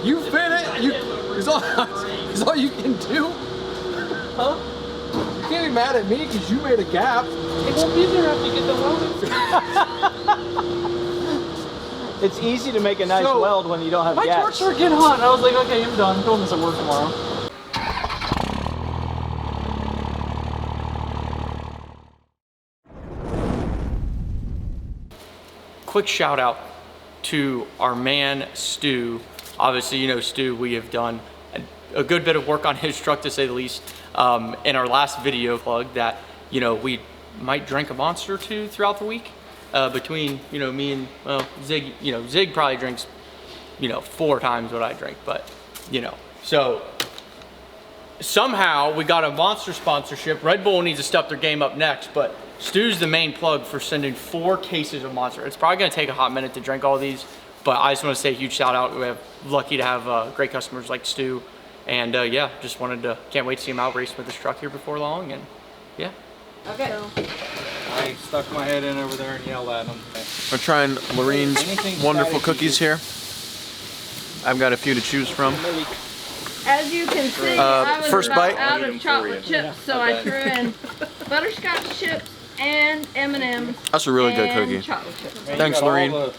You fit it. Is all you can do? Huh? You can't be mad at me because you made a gap. It won't be there after you get the welded. It's easy to make a nice weld when you don't have gaps. My torch started getting hot, and I was like, okay, I'm done. I'm doing this at work tomorrow. Quick shout out to our man Stu. Obviously, you know Stu, we have done a good bit of work on his truck, to say the least. In our last video plug that, you know, we might drink a monster or two throughout the week. Between, you know, me and, well, Zig, you know, Zig probably drinks, you know, 4 times what I drink, but, you know. So, somehow we got a monster sponsorship. Red Bull needs to step their game up next, but Stu's the main plug for sending 4 cases of Monster. It's probably gonna take a hot minute to drink all these, but I just wanna say a huge shout out. We're lucky to have great customers like Stu. And yeah, just can't wait to see him out racing with this truck here before long, and yeah. Okay. I stuck my head in over there and yelled at him. We're trying Lorraine's wonderful cookies here. I've got a few to choose from. As you can see, I was first bite. out of chocolate chips, so I threw in butterscotch chips and M&M's. That's a really good cookie. Chocolate chips. Thanks, Lorraine.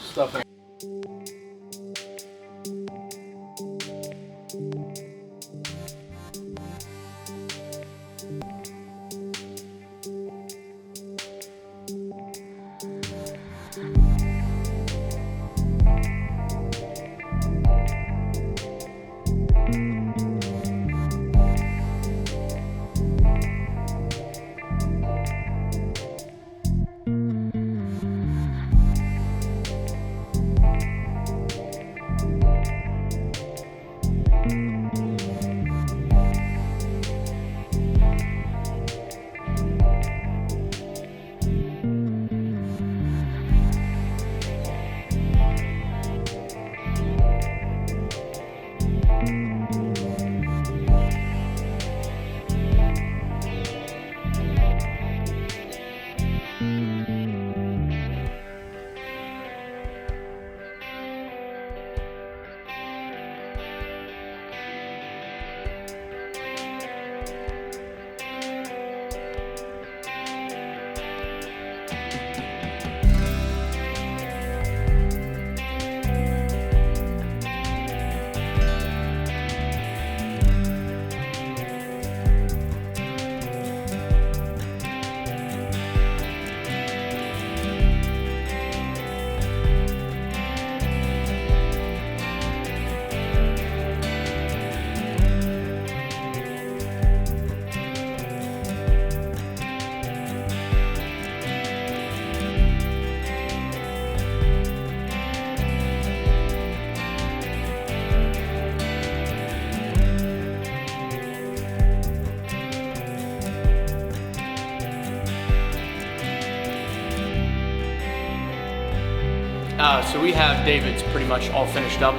So we have David's pretty much all finished up.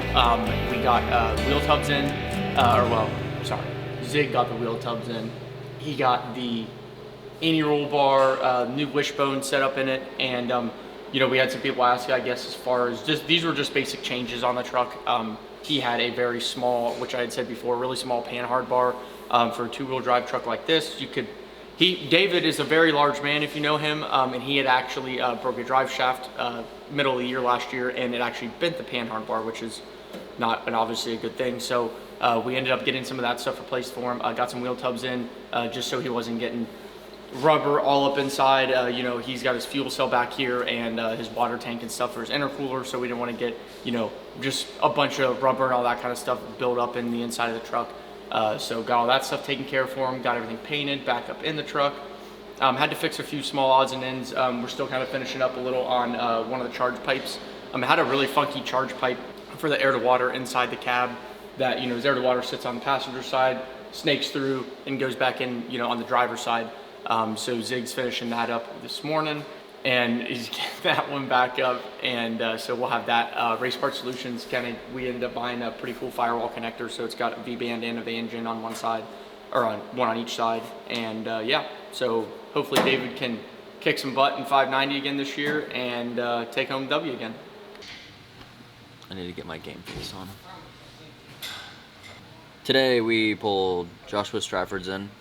We got wheel tubs in, Zig got the wheel tubs in. He got the anti-roll bar, new wishbone set up in it, and you know, we had some people ask, I guess, as far as these were just basic changes on the truck. He had a very small, which I had said before, really small panhard bar for a 2-wheel drive truck like this. David is a very large man, if you know him, and he had actually broke a drive shaft middle of the year last year, and it actually bent the panhard bar, which is not obviously a good thing. So we ended up getting some of that stuff replaced for him. Got some wheel tubs in, just so he wasn't getting rubber all up inside. You know, he's got his fuel cell back here and his water tank and stuff for his intercooler, so we didn't want to get, you know, just a bunch of rubber and all that kind of stuff built up in the inside of the truck. So got all that stuff taken care of for him, got everything painted back up in the truck. Had to fix a few small odds and ends. We're still kind of finishing up a little on one of the charge pipes. I had a really funky charge pipe for the air to water inside the cab that, you know, his air to water sits on the passenger side, snakes through and goes back in, you know, on the driver's side. So Zig's finishing that up this morning, and he's getting that one back up, and so we'll have that. Race Part Solutions, we ended up buying a pretty cool firewall connector, so it's got a V-band and a V-engine on one side, or on one on each side, and yeah, so hopefully David can kick some butt in 590 again this year and take home W again. I need to get my game face on. Today we pulled Joshua Stratford's in.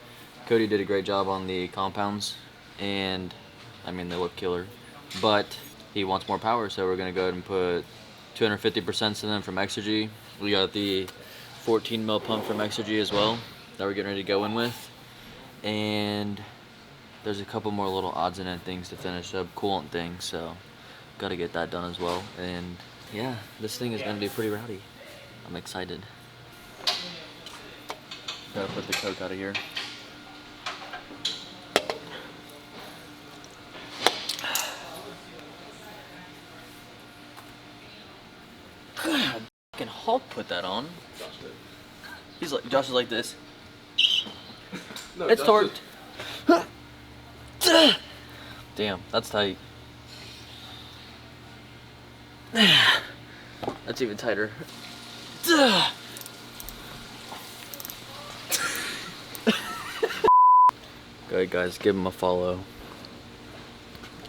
Cody did a great job on the compounds, and I mean they look killer. But he wants more power, so we're gonna go ahead and put 250% in them from Exergy. We got the 14 mil pump from Exergy as well that we're getting ready to go in with, and there's a couple more little odds and end things to finish up, coolant things, so gotta get that done as well. And yeah, this thing is gonna be pretty rowdy. I'm excited. Gotta put the coke out of here. God, fucking Hulk put that on. He's like, Josh is like this. No, It's torqued. Damn, that's tight. That's even tighter. Go ahead, guys, give him a follow.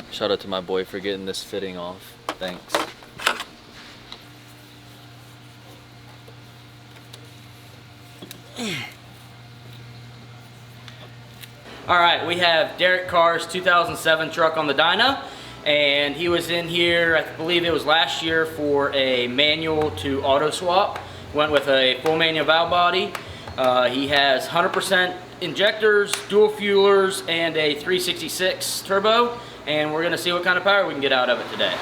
Shout out to my boy for getting this fitting off. Thanks. All right, we have Derek Carr's 2007 truck on the dyno, and he was in here, I believe it was last year, for a manual to auto swap. Went with a full manual valve body. He has 100% injectors, dual fuelers, and a 366 turbo, and we're gonna see what kind of power we can get out of it today.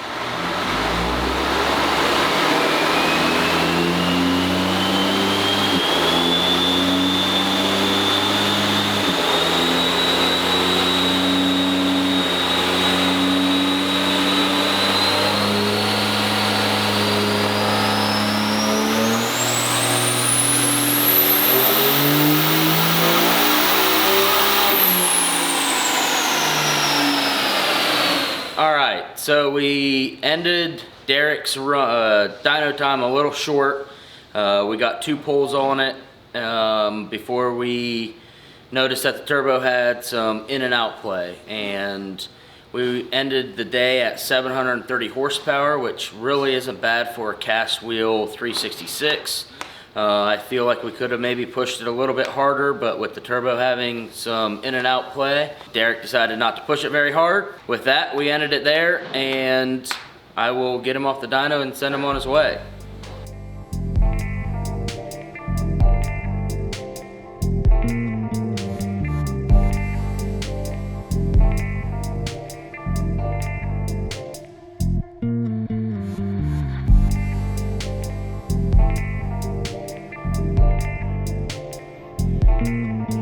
Alright, so we ended Derek's dyno time a little short. We got 2 pulls on it before we noticed that the turbo had some in and out play, and we ended the day at 730 horsepower, which really isn't bad for a cast wheel 366. I feel like we could have maybe pushed it a little bit harder, but with the turbo having some in and out play, Derek decided not to push it very hard. With that, we ended it there, and I will get him off the dyno and send him on his way.